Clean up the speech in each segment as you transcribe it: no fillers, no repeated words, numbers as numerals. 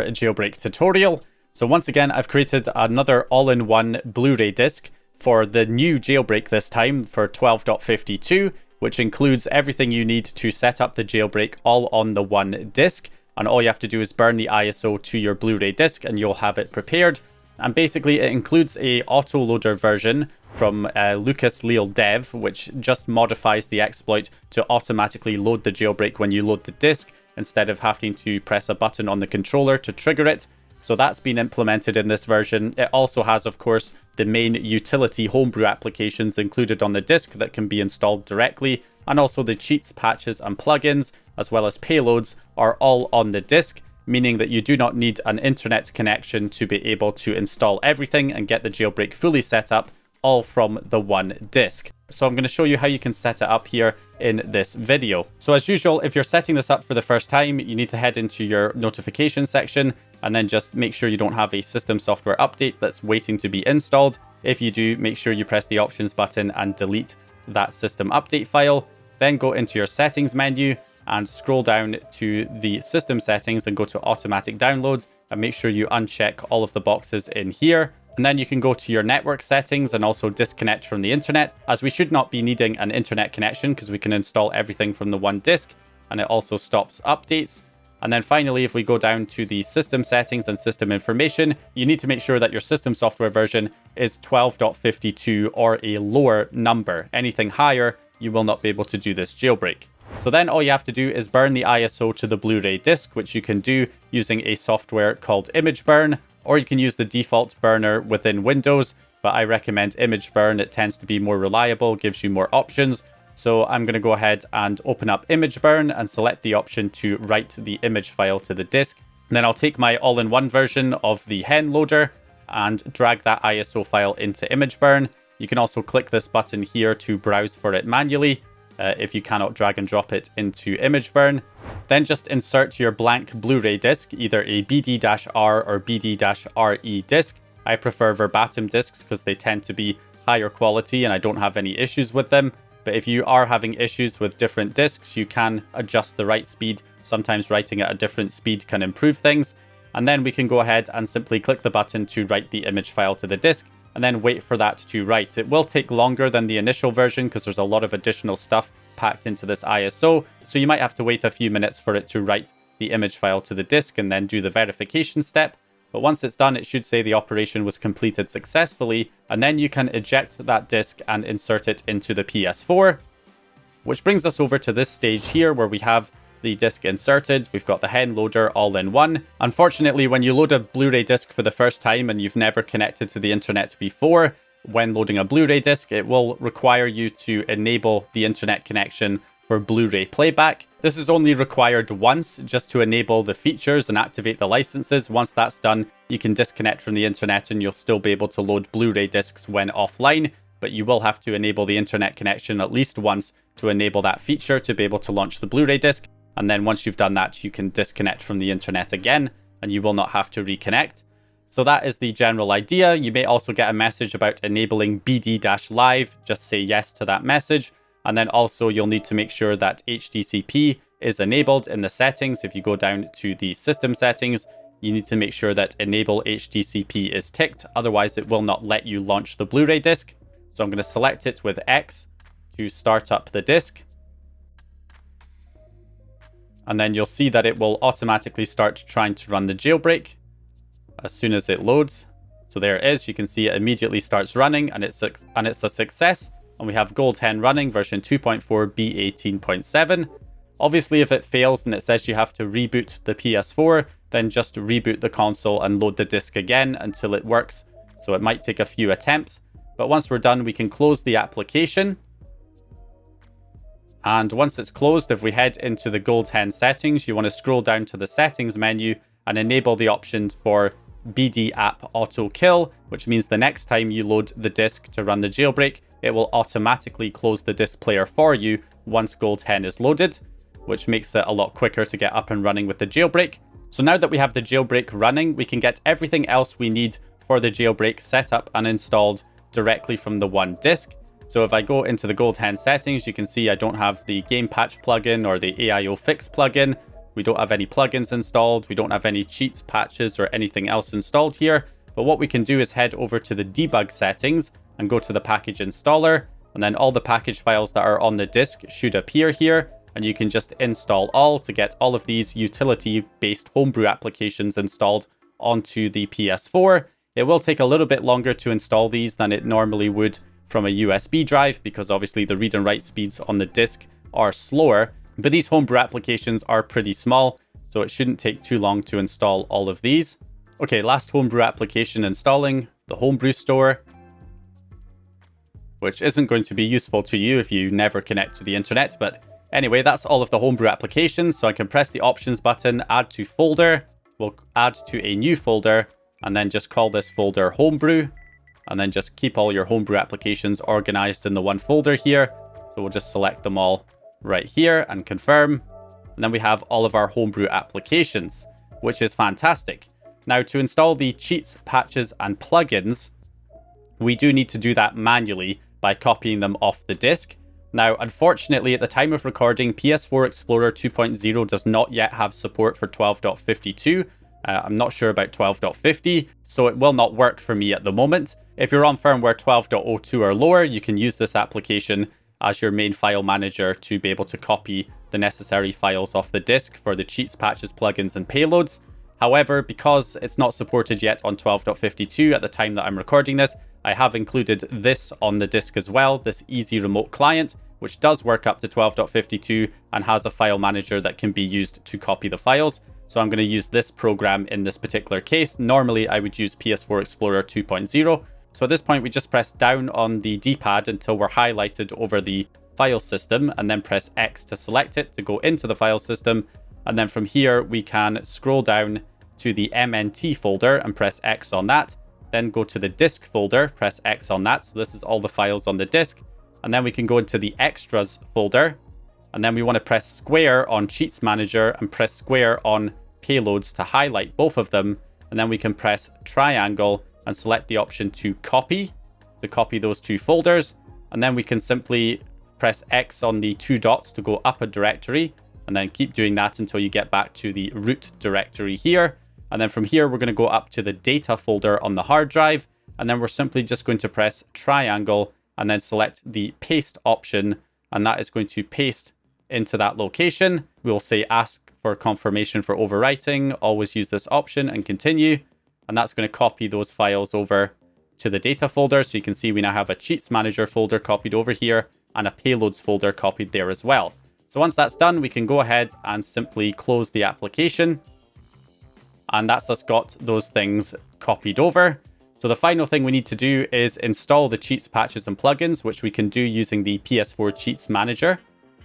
a jailbreak tutorial. So once again, I've created another all-in-one Blu-ray disc for the new jailbreak this time for 12.52, which includes everything you need to set up the jailbreak all on the one disc. And all you have to do is burn the ISO to your Blu-ray disc and you'll have it prepared. And basically it includes a autoloader version from Lucas Leal Dev, which just modifies the exploit to automatically load the jailbreak when you load the disc, instead of having to press a button on the controller to trigger it. So that's been implemented in this version. It also has, of course, the main utility homebrew applications included on the disc that can be installed directly, and also the cheats, patches, and plugins, as well as payloads, are all on the disc, meaning that you do not need an internet connection to be able to install everything and get the jailbreak fully set up, all from the one disc. So I'm going to show you how you can set it up here in this video. So as usual, if you're setting this up for the first time, you need to head into your notification section and then just make sure you don't have a system software update that's waiting to be installed. If you do, make sure you press the options button and delete that system update file. Then go into your settings menu and scroll down to the system settings and go to automatic downloads and make sure you uncheck all of the boxes in here. And then you can go to your network settings and also disconnect from the internet, as we should not be needing an internet connection because we can install everything from the one disk, and it also stops updates. And then finally, if we go down to the system settings and system information, you need to make sure that your system software version is 12.52 or a lower number. Anything higher, you will not be able to do this jailbreak. So then all you have to do is burn the ISO to the Blu-ray disc, which you can do using a software called Image Burn, or you can use the default burner within Windows, but I recommend Image Burn. It tends to be more reliable, gives you more options. So I'm going to go ahead and open up Image Burn and select the option to write the image file to the disk. And then I'll take my all-in-one version of the hen loader and drag that ISO file into Image Burn. You can also click this button here to browse for it manually, if you cannot drag and drop it into Image Burn. Then just insert your blank Blu-ray disc, either a BD-R or BD-RE disc. I prefer verbatim discs because they tend to be higher quality and I don't have any issues with them. But if you are having issues with different discs, you can adjust the write speed. Sometimes writing at a different speed can improve things. And then we can go ahead and simply click the button to write the image file to the disk, and then wait for that to write. It will take longer than the initial version because there's a lot of additional stuff packed into this ISO. So you might have to wait a few minutes for it to write the image file to the disk and then do the verification step. But once it's done, it should say the operation was completed successfully. And then you can eject that disk and insert it into the PS4, which brings us over to this stage here where we have the disc inserted. We've got the hen loader all in one. Unfortunately, when you load a Blu-ray disc for the first time and you've never connected to the internet before, when loading a Blu-ray disc, it will require you to enable the internet connection for Blu-ray playback. This is only required once just to enable the features and activate the licenses. Once that's done, you can disconnect from the internet and you'll still be able to load Blu-ray discs when offline, but you will have to enable the internet connection at least once to enable that feature to be able to launch the Blu-ray disc. And then once you've done that, you can disconnect from the internet again and you will not have to reconnect. So that is the general idea. You may also get a message about enabling BD-Live. Just say yes to that message. And then also you'll need to make sure that HDCP is enabled in the settings. If you go down to the system settings, you need to make sure that enable HDCP is ticked. Otherwise, it will not let you launch the Blu-ray disc. So I'm going to select it with X to start up the disc. And then you'll see that it will automatically start trying to run the jailbreak as soon as it loads. So there it is. You can see it immediately starts running and it's a success. And we have Gold Hen running version 2.4 B18.7. Obviously, if it fails and it says you have to reboot the PS4, then just reboot the console and load the disc again until it works. So it might take a few attempts. But once we're done, we can close the application. And once it's closed, if we head into the Gold Hen settings, you want to scroll down to the settings menu and enable the options for BD app auto kill, which means the next time you load the disk to run the jailbreak, it will automatically close the disk player for you once Gold Hen is loaded, which makes it a lot quicker to get up and running with the jailbreak. So now that we have the jailbreak running, we can get everything else we need for the jailbreak set up and installed directly from the one disk. So if I go into the Gold Hen settings, you can see I don't have the game patch plugin or the AIO fix plugin. We don't have any plugins installed. We don't have any cheats, patches, or anything else installed here. But what we can do is head over to the debug settings and go to the package installer. And then all the package files that are on the disk should appear here. And you can just install all to get all of these utility-based homebrew applications installed onto the PS4. It will take a little bit longer to install these than it normally would from a USB drive, because obviously the read and write speeds on the disk are slower. But these homebrew applications are pretty small, so it shouldn't take too long to install all of these. Okay, last homebrew application installing, the homebrew store, which isn't going to be useful to you if you never connect to the internet. But anyway, that's all of the homebrew applications. So I can press the options button, add to folder. We'll add to a new folder and then just call this folder homebrew, and then just keep all your homebrew applications organized in the one folder here. So we'll just select them all right here and confirm. And then we have all of our homebrew applications, which is fantastic. Now, to install the cheats, patches, and plugins, we do need to do that manually by copying them off the disk. Now, unfortunately, at the time of recording, PS4 Explorer 2.0 does not yet have support for 12.52. I'm not sure about 12.50, so it will not work for me at the moment. If you're on firmware 12.02 or lower, you can use this application as your main file manager to be able to copy the necessary files off the disk for the cheats, patches, plugins, and payloads. However, because it's not supported yet on 12.52 at the time that I'm recording this, I have included this on the disk as well, this easy remote client, which does work up to 12.52 and has a file manager that can be used to copy the files. So I'm going to use this program in this particular case. Normally, I would use PS4 Explorer 2.0. So at this point, we just press down on the D-pad until we're highlighted over the file system, and then press X to select it to go into the file system. And then from here, we can scroll down to the MNT folder and press X on that. Then go to the disk folder, press X on that. So this is all the files on the disk. And then we can go into the extras folder. And then we want to press square on Cheats Manager and press square on Payloads to highlight both of them. And then we can press triangle and select the option to copy those two folders. And then we can simply press X on the two dots to go up a directory. And then keep doing that until you get back to the root directory here. And then from here, we're going to go up to the data folder on the hard drive. And then we're simply just going to press triangle and then select the paste option. And that is going to paste into that location. We'll say ask for confirmation for overwriting. Always use this option and continue. And that's going to copy those files over to the data folder. So you can see we now have a Cheats Manager folder copied over here and a Payloads folder copied there as well. So once that's done, we can go ahead and simply close the application. And that's us got those things copied over. So the final thing we need to do is install the cheats, patches, and plugins, which we can do using the PS4 Cheats Manager.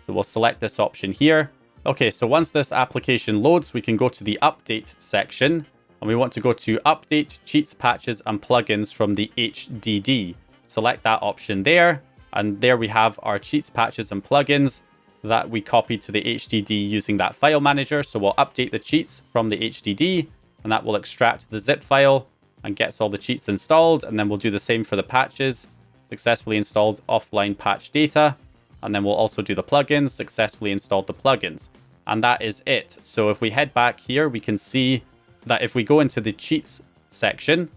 So we'll select this option here. Okay, so once this application loads, we can go to the update section. And we want to go to update cheats, patches, and plugins from the HDD. Select that option there. And there we have our cheats, patches, and plugins that we copied to the HDD using that file manager. So we'll update the cheats from the HDD, and that will extract the zip file and gets all the cheats installed. And then we'll do the same for the patches. Successfully installed offline patch data. And then we'll also do the plugins, successfully installed the plugins. And that is it. So if we head back here, we can see that if we go into the cheats section,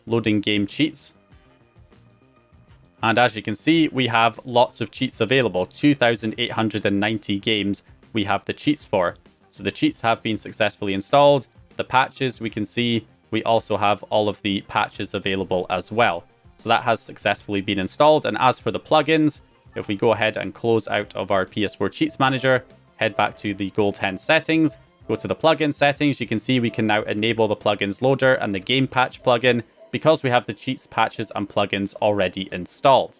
loading game cheats, and as you can see, we have lots of cheats available. 2,890 games we have the cheats for. So the cheats have been successfully installed. The patches, we can see we also have all of the patches available as well. So that has successfully been installed. And as for the plugins, if we go ahead and close out of our PS4 Cheats Manager, head back to the Gold Hen settings, go to the plugin settings, you can see we can now enable the plugins loader and the game patch plugin, because we have the cheats, patches, and plugins already installed.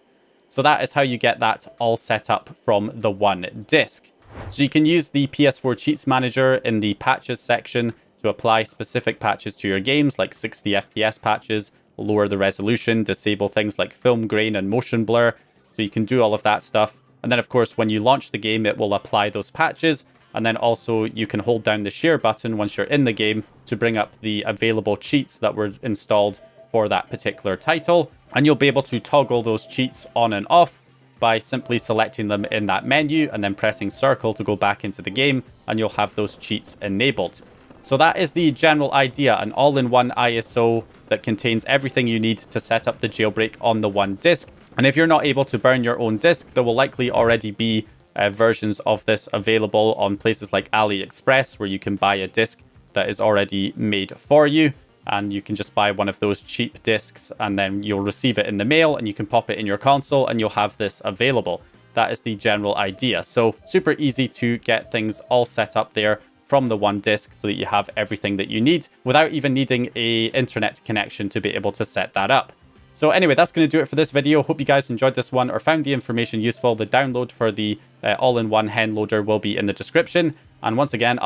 So that is how you get that all set up from the one disk. So you can use the PS4 Cheats Manager in the patches section to apply specific patches to your games, like 60 FPS patches, lower the resolution, disable things like film grain and motion blur. So you can do all of that stuff. And then of course, when you launch the game, it will apply those patches. And then also you can hold down the share button once you're in the game to bring up the available cheats that were installed for that particular title. And you'll be able to toggle those cheats on and off by simply selecting them in that menu and then pressing circle to go back into the game, and you'll have those cheats enabled. So that is the general idea, an all-in-one ISO that contains everything you need to set up the jailbreak on the one disk. And if you're not able to burn your own disk, there will likely already be versions of this available on places like AliExpress, where you can buy a disk that is already made for you. And you can just buy one of those cheap discs, and then you'll receive it in the mail and you can pop it in your console and you'll have this available. That is the general idea. So super easy to get things all set up there from the one disk so that you have everything that you need without even needing an internet connection to be able to set that up. So anyway, that's going to do it for this video. Hope you guys enjoyed this one or found the information useful. The download for the all-in-one hen loader will be in the description. And once again,